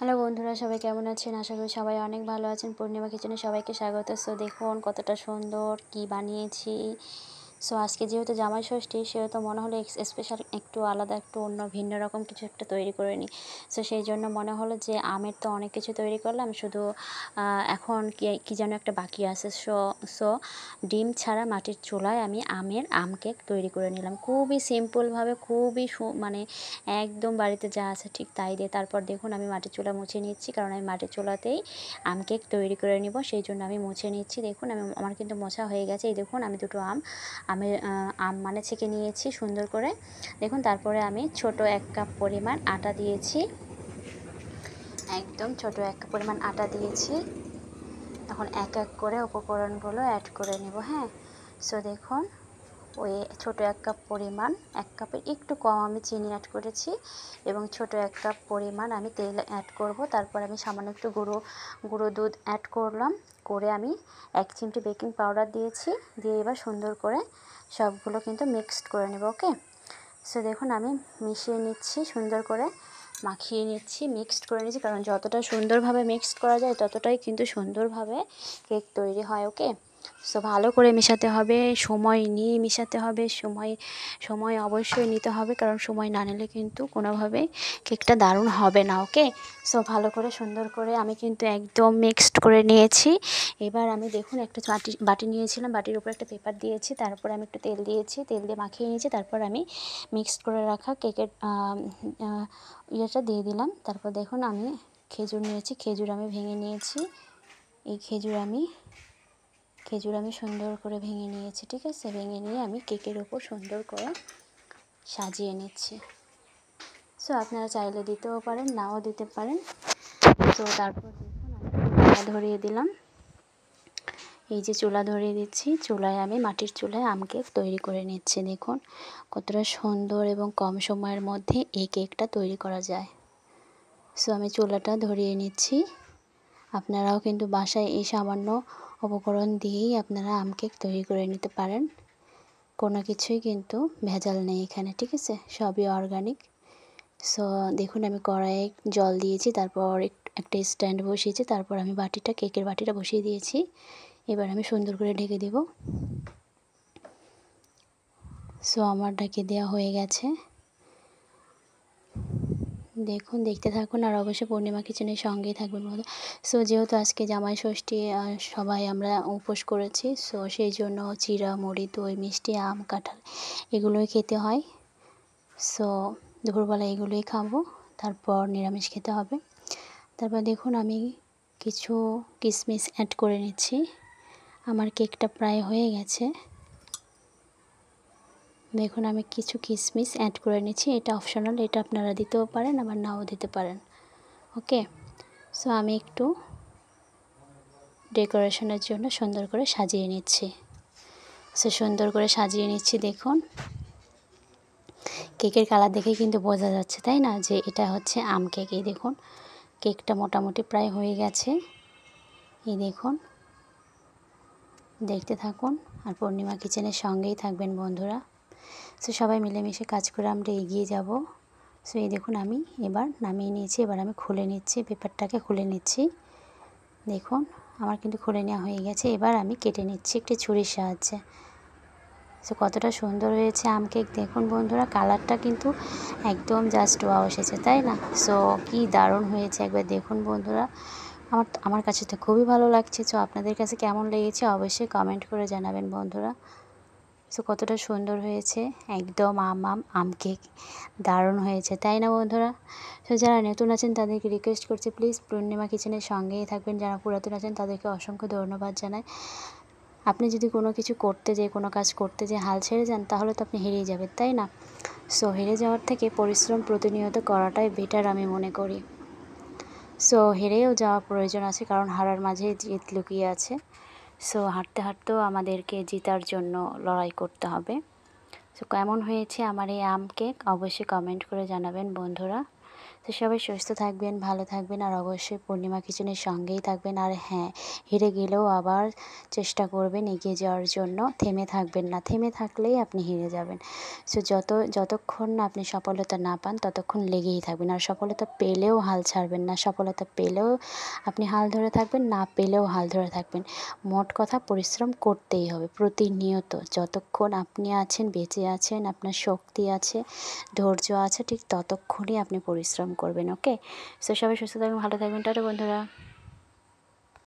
Hello বন্ধুরা, সবাই কেমন আছেন? আশা করি সবাই অনেক ভালো আছেন। পূর্ণিমা কিচেনে সবাইকে স্বাগত। সো দেখুন কতটা সুন্দর কি বানিয়েছি। সো আজকে যেহেতু জামাই ষষ্ঠী, সেহেতু মনে হলো স্পেশাল একটু আলাদা, একটু অন্য ভিন্ন রকম কিছু একটা তৈরি করে নিই। সো সেই জন্য মনে হলো যে আমের তো অনেক কিছু তৈরি করলাম, শুধু এখন কি যেন একটা বাকি আছে। সো ডিম ছাড়া মাটির চুলায় আমি আম কেক তৈরি করে নিলাম খুবই সিম্পলভাবে, খুবই মানে একদম বাড়িতে যা আছে ঠিক তাই দিয়ে। তারপর দেখুন আমি মাটির চুলা মুছে নিচ্ছি, কারণ আমি মাটির চুলাতেই আম কেক তৈরি করে নিব, সেই জন্য আমি মুছে নিচ্ছি। দেখুন আমার কিন্তু মোছা হয়ে গেছে। এই দেখুন আমি দুটো আম মানে ছেঁকে নিয়েছি সুন্দর করে। দেখুন তারপরে আমি ছোট 1 কাপ পরিমাণ আটা দিয়েছি, একদম ছোট 1 কাপ পরিমাণ আটা দিয়েছি। এখন এক এক করে উপকরণগুলো অ্যাড করে নেব। হ্যাঁ, সো দেখুন ওই ছোট 1 কাপ পরিমাণ, 1 কাপের একটু কম আমি চিনি অ্যাড করেছি, এবং ছোট 1 কাপ পরিমাণ আমি তেল অ্যাড করব। তারপর আমি সামান্য একটু গুঁড়ো দুধ অ্যাড করলাম, করে আমি 1 চিমটি বেকিং পাউডার দিয়েছি, দিয়ে এবার সুন্দর করে সবগুলো কিন্তু মিক্সড করে নেব। ওকে, সো দেখুন আমি মিশিয়ে নিচ্ছি, সুন্দর করে মাখিয়ে নিচ্ছি, মিক্সড করে নিচ্ছি, কারণ যতটা সুন্দরভাবে মিক্সড করা যায় ততটাই কিন্তু সুন্দরভাবে কেক তৈরি হয়। ওকে, সো ভালো করে মেশাতে হবে, সময় নিয়ে মেশাতে হবে, সময় অবশ্যই নিতে হবে, কারণ সময় না নিলে কিন্তু কোনোভাবেই কেকটা দারুণ হবে না। ওকে, সো ভালো করে সুন্দর করে আমি কিন্তু একদম মিক্সড করে নিয়েছি। এবার আমি দেখুন একটা বাটি নিয়েছিলাম, বাটির উপর একটা পেপার দিয়েছি, তারপর আমি একটু তেল দিয়েছি, তেল দিয়ে মাখিয়ে নিয়েছি। তারপর আমি মিক্সড করে রাখা কেকের ইয়েটা দিয়ে দিলাম। তারপর দেখুন আমি খেজুর নিয়েছি, খেজুর আমি ভেঙে নিয়েছি। এই খেজুর আমি সুন্দর করে ভেঙে নিয়েছি। ঠিক আছে, ভেঙে নিয়ে আমি কেকের ওপর সুন্দর করে সাজিয়ে নিচ্ছি। সো আপনারা চাইলে দিতেও পারেন, নাও দিতে পারেন। তো তারপর দেখুন আমি চুলা ধরিয়ে দিলাম। এই যে চুলা ধরিয়ে দিচ্ছি, চুলায় আমি মাটির চুলায় আম কেক তৈরি করে নিচ্ছি। দেখুন কতটা সুন্দর এবং কম সময়ের মধ্যে এই কেকটা তৈরি করা যায়। সো আমি চুলাটা ধরিয়ে নিচ্ছি। আপনারাও কিন্তু বাসায় এই সামান্য উপকরণ দিয়েই আপনারা আম কেক তৈরি করে নিতে পারেন। কোনো কিছুই কিন্তু ভেজাল নেই এখানে। ঠিক আছে, সবই অর্গানিক। সো দেখুন আমি কড়াইয়ে জল দিয়েছি, তারপর একটা স্ট্যান্ড বসিয়েছি, তারপর আমি কেকের বাটিটা বসিয়ে দিয়েছি। এবার আমি সুন্দর করে ঢেকে দেব। সো আমার ঢেকে দেওয়া হয়ে গেছে। দেখুন, দেখতে থাকুন, আর অবশ্যই পূর্ণিমা কিচেনের সঙ্গেই থাকবেন বন্ধু। সো যেহেতু আজকে জামাই ষষ্ঠী, সবাই আমরা উপোস করেছি, সো সেই জন্য চিড়া, মুড়ি, দই, মিষ্টি, আম, কাঁঠাল এগুলোই খেতে হয়। সো দুপুরবেলা এগুলোই খাবো, তারপর নিরামিষ খেতে হবে। তারপর দেখুন আমি কিছু কিশমিশ অ্যাড করে নিচ্ছি। আমার কেকটা প্রায় হয়ে গেছে। দেখুন আমি কিছু কিশমিশ অ্যাড করে নিচ্ছি, এটা অপশনাল, এটা আপনারা দিতেও পারেন আবার নাও দিতে পারেন। ওকে, সো আমি একটু ডেকোরেশনের জন্য সুন্দর করে সাজিয়ে নিচ্ছি। সো সুন্দর করে সাজিয়ে নিচ্ছি। দেখুন কেকের কালার দেখে কিন্তু বোঝা যাচ্ছে, তাই না, যে এটা হচ্ছে আম কেক। এই দেখুন কেকটা মোটামুটি প্রায় হয়ে গেছে। এই দেখুন, দেখতে থাকুন, আর পূর্ণিমা কিচেনের সঙ্গেই থাকবেন বন্ধুরা। সো সবাই মিলেমিশে কাজ করে আমরা এগিয়ে যাব। সো এই দেখুন আমি এবার নামিয়ে নিয়েছি, এবার আমি খুলে নিচ্ছি, পেপারটাকে খুলে নিচ্ছি। দেখুন আমার কিন্তু খুলে নেওয়া হয়ে গেছে। এবার আমি কেটে নিচ্ছি একটি ছুরির সাহায্যে। সো কতটা সুন্দর হয়েছে আম কেক দেখুন বন্ধুরা, কালারটা কিন্তু একদম জাস্ট ওয়াও এসেছে, তাই না? সো কি দারুণ হয়েছে একবার দেখুন বন্ধুরা। আমার কাছে তো খুবই ভালো লাগছে। সো আপনাদের কাছে কেমন লেগেছে অবশ্যই কমেন্ট করে জানাবেন বন্ধুরা। সো কতটা সুন্দর হয়েছে, একদম আম কেক দারুণ হয়েছে, তাই না বন্ধুরা? সো যারা নতুন আছেন তাদেরকে রিকোয়েস্ট করছি, প্লিজ পূর্ণিমা কিচেনের সঙ্গেই থাকবেন। যারা পুরাতন আছেন তাদেরকে অসংখ্য ধন্যবাদ জানাই। আপনি যদি কোনো কিছু করতে যেয়ে, কোনো কাজ করতে যেয়ে হাল ছেড়ে যান, তাহলে তো আপনি হেরেই যাবেন, তাই না? সো হেরে যাওয়ার থেকে পরিশ্রম প্রতিনিয়ত করাটাই বেটার আমি মনে করি। সো হেরেও যাওয়া প্রয়োজন আছে, কারণ হারার মাঝে জিত লুকিয়ে আছে। সো হাঁটতে হাঁটতেও আমাদেরকে জেতার জন্য লড়াই করতে হবে। সো কেমন হয়েছে আমার এই আম কেক অবশ্যই কমেন্ট করে জানাবেন বন্ধুরা। তো সবাই সুস্থ থাকবেন, ভালো থাকবেন, আর অবশ্যই পূর্ণিমা কিচেনের সঙ্গেই থাকবেন। আর হ্যাঁ, হেরে গেলেও আবার চেষ্টা করবেন এগিয়ে যাওয়ার জন্য, থেমে থাকবেন না, থেমে থাকলেই আপনি হেরে যাবেন। সো যতক্ষণ না আপনি সফলতা না পান ততক্ষণ লেগেই থাকবেন, আর সফলতা পেলেও হাল ছাড়বেন না, সফলতা পেলেও আপনি হাল ধরে থাকবেন, না পেলেও হাল ধরে থাকবেন। মোট কথা পরিশ্রম করতেই হবে প্রতিনিয়ত, যতক্ষণ আপনি আছেন, বেঁচে আছেন, আপনার শক্তি আছে, ধৈর্য আছে, ঠিক ততক্ষণই আপনি পরিশ্রম করবেন। ওকে, সো সবাই সুস্থ থাকবেন, ভালো থাকবেন, টাটা বন্ধুরা।